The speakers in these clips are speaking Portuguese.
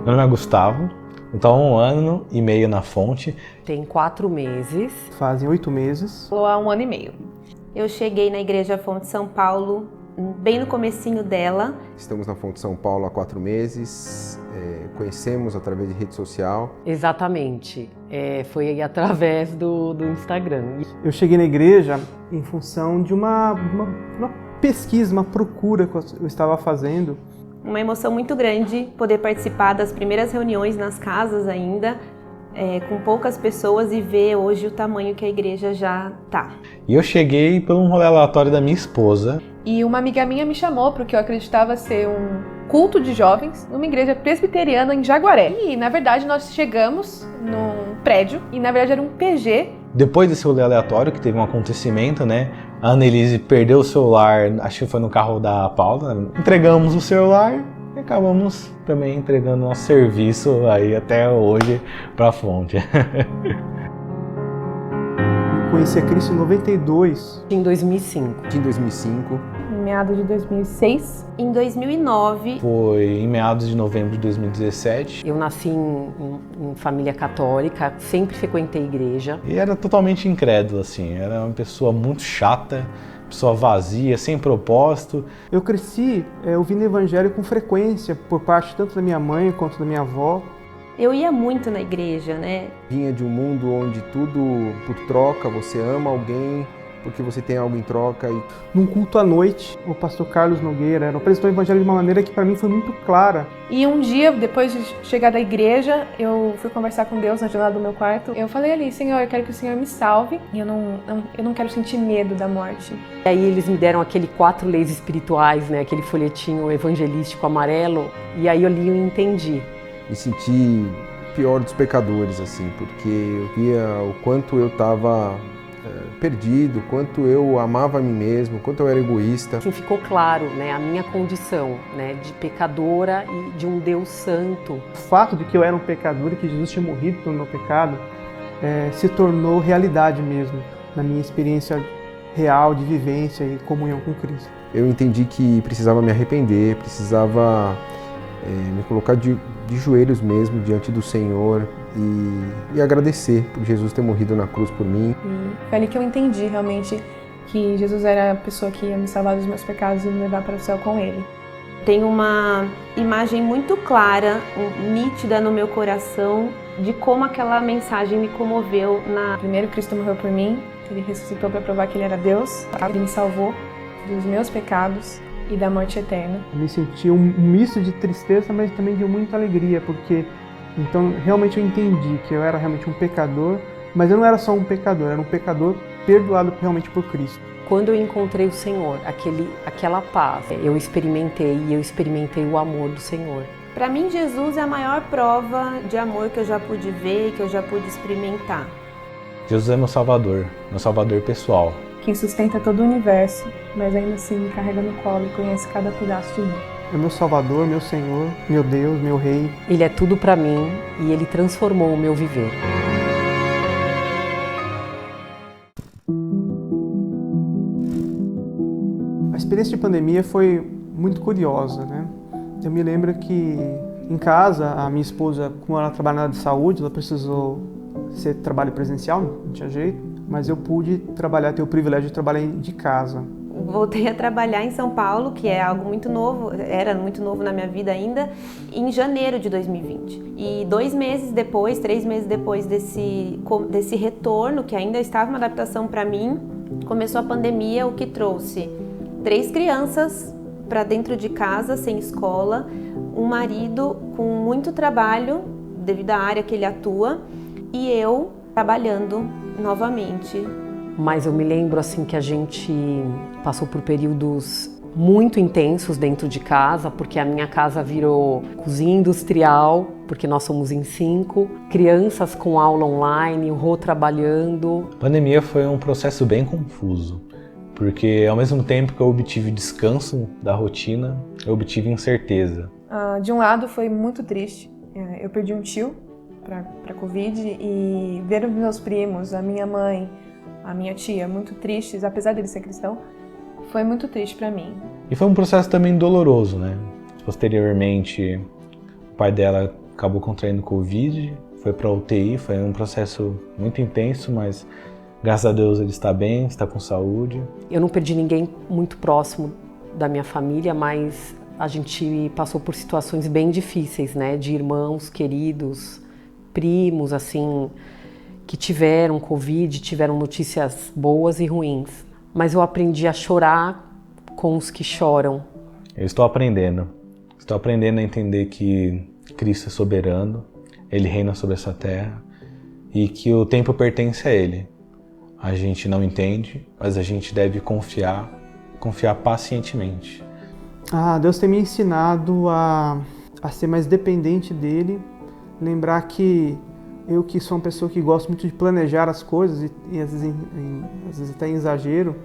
Meu nome é Gustavo, eu estou há 1 ano e meio na Fonte. Tem 4 meses. Fazem 8 meses. Estou há 1 ano e meio. Eu cheguei na Igreja Fonte São Paulo bem no comecinho dela. Estamos na Fonte São Paulo há 4 meses, conhecemos através de rede social. Exatamente, foi através do Instagram. Eu cheguei na igreja em função de uma pesquisa, uma procura que eu estava fazendo. Uma emoção muito grande poder participar das primeiras reuniões nas casas ainda, com poucas pessoas, e ver hoje o tamanho que a igreja já tá. E eu cheguei por um rolê aleatório da minha esposa. E uma amiga minha me chamou porque eu acreditava ser um culto de jovens numa igreja presbiteriana em Jaguaré. E, na verdade, nós chegamos num prédio e, na verdade, era um PG. Depois desse rolê aleatório, que teve um acontecimento, né? A Annelise perdeu o celular, acho que foi no carro da Paula. Entregamos o celular e acabamos também entregando nosso serviço aí até hoje pra Fonte. Conheci a Cristo em 92. Em 2005. Em 2005. Em meados de 2006. Em 2009. Foi em meados de novembro de 2017. Eu nasci em família católica, sempre frequentei igreja. E era totalmente incrédulo, assim. Era uma pessoa muito chata, pessoa vazia, sem propósito. Eu cresci ouvindo evangelho com frequência, por parte tanto da minha mãe quanto da minha avó. Eu ia muito na igreja, né? Vinha de um mundo onde tudo por troca, você ama alguém porque você tem algo em troca. Num culto à noite, o pastor Carlos Nogueira apresentou o evangelho de uma maneira que para mim foi muito clara. E um dia, depois de chegar da igreja, eu fui conversar com Deus na janela do meu quarto. Eu falei ali: Senhor, eu quero que o Senhor me salve. E eu não quero sentir medo da morte. E aí eles me deram aquele 4 leis espirituais, né? Aquele folhetinho evangelístico amarelo. E aí eu li e entendi. Me senti pior dos pecadores, assim, porque eu via o quanto eu estava perdido, quanto eu amava a mim mesmo, quanto eu era egoísta. Assim, ficou claro, né, a minha condição, né, de pecadora e de um Deus santo. O fato de que eu era um pecador e que Jesus tinha morrido pelo meu pecado se tornou realidade mesmo, na minha experiência real de vivência e comunhão com Cristo. Eu entendi que precisava me arrepender, precisava me colocar de joelhos mesmo diante do Senhor e agradecer por Jesus ter morrido na cruz por mim. E foi ali que eu entendi realmente que Jesus era a pessoa que ia me salvar dos meus pecados e me levar para o céu com Ele. Tem uma imagem muito clara, nítida no meu coração, de como aquela mensagem me comoveu. Primeiro, Cristo morreu por mim, Ele ressuscitou para provar que Ele era Deus, Ele me salvou dos meus pecados e da morte eterna. Eu me senti um misto de tristeza, mas também de muita alegria, porque então realmente eu entendi que eu era realmente um pecador, mas eu não era só um pecador, eu era um pecador perdoado realmente por Cristo. Quando eu encontrei o Senhor, aquela paz, eu experimentei o amor do Senhor. Para mim, Jesus é a maior prova de amor que eu já pude ver e que eu já pude experimentar. Jesus é meu salvador pessoal. Quem sustenta todo o universo, mas ainda assim me carrega no colo e conhece cada pedaço de mim. É meu Salvador, meu Senhor, meu Deus, meu Rei. Ele é tudo para mim e Ele transformou o meu viver. A experiência de pandemia foi muito curiosa, né? Eu me lembro que em casa, a minha esposa, como ela trabalha na área de saúde, ela precisou ser trabalho presencial, não tinha jeito. Mas eu pude ter o privilégio de trabalhar de casa. Voltei a trabalhar em São Paulo, que é algo muito novo, era muito novo na minha vida ainda, em janeiro de 2020. E 3 meses depois desse retorno, que ainda estava uma adaptação para mim, começou a pandemia, o que trouxe 3 crianças para dentro de casa, sem escola, um marido com muito trabalho, devido à área que ele atua, e eu trabalhando novamente. Mas eu me lembro assim que a gente passou por períodos muito intensos dentro de casa, porque a minha casa virou cozinha industrial, porque nós somos em 5, crianças com aula online, o Rô trabalhando. A pandemia foi um processo bem confuso, porque ao mesmo tempo que eu obtive descanso da rotina, eu obtive incerteza. De um lado foi muito triste, eu perdi um tio para Covid e ver os meus primos, a minha mãe, a minha tia muito tristes, apesar dele ser cristão, foi muito triste para mim. E foi um processo também doloroso, né? Posteriormente, o pai dela acabou contraindo Covid, foi para UTI, foi um processo muito intenso, mas graças a Deus ele está bem, está com saúde. Eu não perdi ninguém muito próximo da minha família, mas a gente passou por situações bem difíceis, né? De irmãos queridos, primos, assim, que tiveram Covid, tiveram notícias boas e ruins. Mas eu aprendi a chorar com os que choram. Eu estou aprendendo a entender que Cristo é soberano, Ele reina sobre essa terra e que o tempo pertence a Ele. A gente não entende, mas a gente deve confiar pacientemente. Deus tem me ensinado a ser mais dependente dele, lembrar que eu que sou uma pessoa que gosto muito de planejar as coisas e às vezes até em exagero,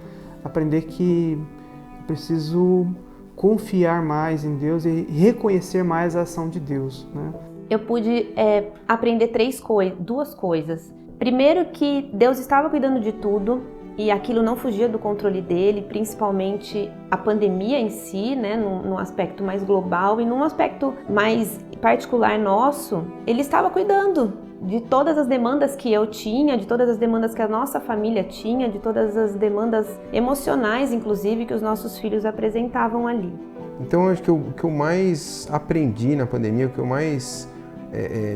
aprender que eu preciso confiar mais em Deus e reconhecer mais a ação de Deus, né? Eu pude aprender duas coisas. Primeiro, que Deus estava cuidando de tudo e aquilo não fugia do controle dele, principalmente a pandemia em si, né, num aspecto mais global, e num aspecto mais particular nosso, ele estava cuidando de todas as demandas que eu tinha, de todas as demandas que a nossa família tinha, de todas as demandas emocionais, inclusive, que os nossos filhos apresentavam ali. Então, acho que o que eu mais aprendi na pandemia, o que eu mais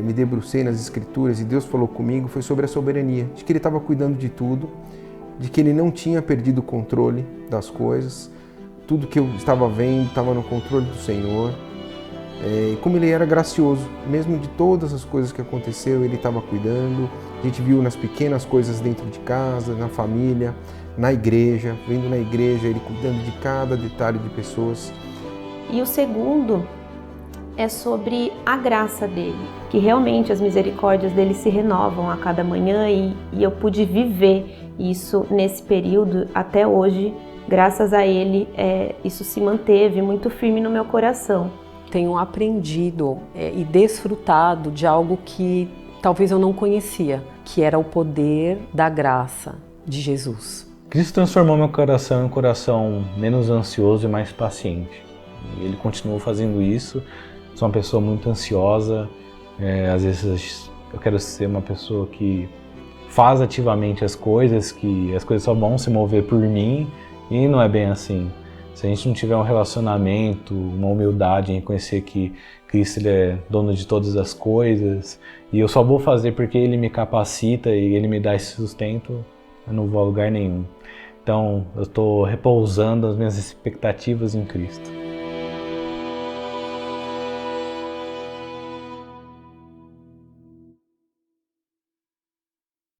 me debrucei nas Escrituras e Deus falou comigo foi sobre a soberania, de que Ele estava cuidando de tudo, de que Ele não tinha perdido o controle das coisas, tudo que eu estava vendo estava no controle do Senhor, e como Ele era gracioso, mesmo de todas as coisas que aconteceu, Ele estava cuidando. A gente viu nas pequenas coisas dentro de casa, na família, na igreja, vendo na igreja Ele cuidando de cada detalhe de pessoas. E o segundo é sobre a graça dele, que realmente as misericórdias dele se renovam a cada manhã e eu pude viver isso nesse período até hoje. Graças a ele, isso se manteve muito firme no meu coração. Tenho aprendido e desfrutado de algo que talvez eu não conhecia, que era o poder da graça de Jesus. Cristo transformou meu coração em um coração menos ansioso e mais paciente. E Ele continuou fazendo isso. Sou uma pessoa muito ansiosa, às vezes eu quero ser uma pessoa que faz ativamente as coisas, que as coisas só vão se mover por mim, e não é bem assim. Se a gente não tiver um relacionamento, uma humildade em reconhecer que Cristo Ele é dono de todas as coisas, e eu só vou fazer porque Ele me capacita e Ele me dá esse sustento, eu não vou a lugar nenhum. Então eu estou repousando as minhas expectativas em Cristo.